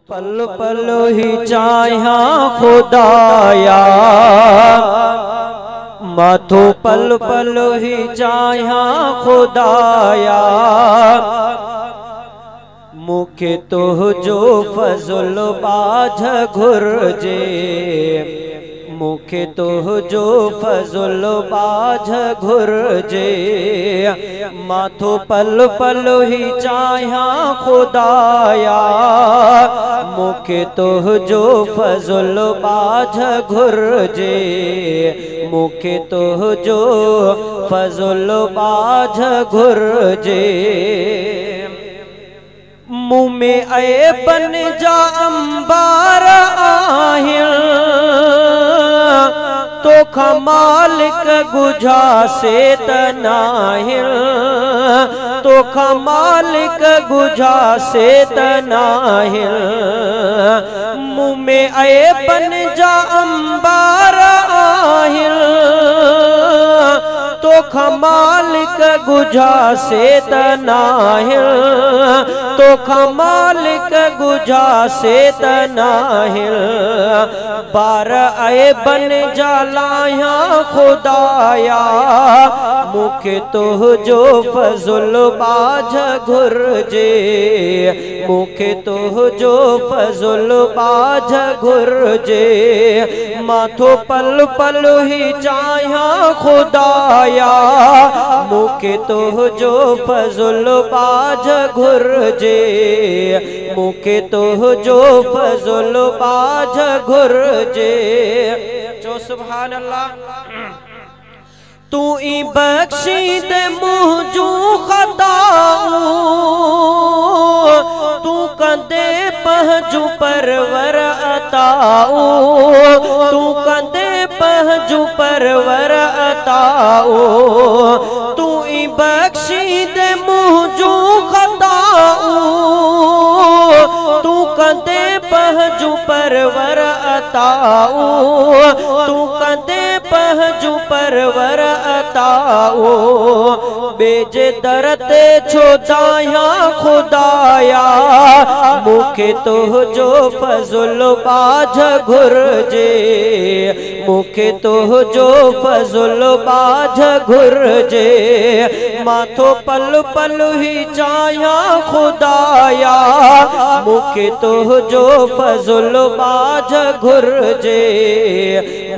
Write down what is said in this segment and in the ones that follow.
पल पल ही चाहिया खुदाया, माथो पल पल ही चाहिया खुदाया। मुखे तो जो फजल बाझ घुरजे, मुखे तो जो फजल बाझ घुरजे। माथो पल पल ही चाहिया खुदाया, मुखे तो जो फजल बाझ घुरजे। मुखे तो जो फजल बाझ घुरजे। मुँह में आए बन जा अंबार आहिल, तो खमालिक गुझा से तनाहिल। तो खमालिक गुझा से तनाहिल। मुँह में आए बन जा अंबार आहिल, तो खमालिक गुझा से तनाहिल। तो खमालिक गुझा से तनाहिल। बार आए बन जालाया खुदाया, मुखे तो जो फजल बाझ घुरजे। मुखे तो जो फजल बाझ घुरजे। माथो पल पल ही चाहिया खुदाया, मुखे तो जो फजल बाझ घुरजे। मुखे तो जो फजल बाझ घुरजे। जो सुभान अल्लाह। तू ई बख्शी दे मुझू खताऊ, तू कंदे पहजू परवर अताऊ। तू कंदे पहजू परवर अताऊ। तू ई बख्शी दे मुझू खताऊ, तू कंदे पहजू परवर अताऊ। तू कंदे पहजू परवर अताऊ। बेजे दरते छो दाया खुदाया, मुखे तो जो फजल बाझ घुरजे। मुखे तो जो फजल बाझ घुरजे। माथो पल पल ही चाहिया खुदाया, मुखे तो जो फजल बाझ घुरजे।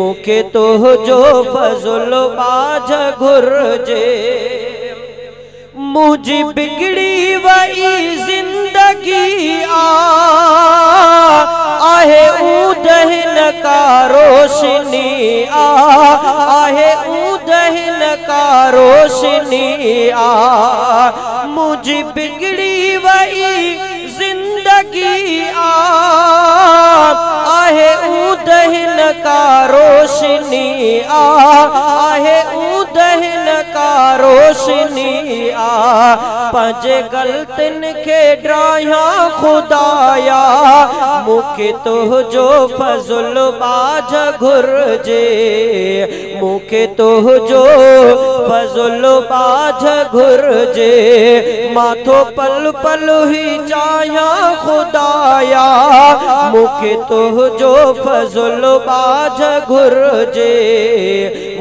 मुखे तो जो फजल बाझ घुरजे। मुझी बिगड़ी वही जिंदगी आहे उदहन का रोशनी आहे उदहन का रोशनी मुझी बिगड़ी वही जिंदगी आहे उदहन का रोशनी आहे उदहन का रोशनी पंजे गलतिन के ड्राया खुदाया, मुखे तो जो फजल बाझ घुरजे। मुखे तो जो फजल बाझ घुरजे। माथो पल पल ही चाहिया खुदाया, मुखे तो जो फजल बाझ घुरजे।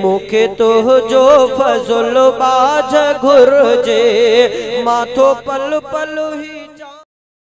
मुखे तो जो फजल बाझ घुरजे। माथो पल पल ही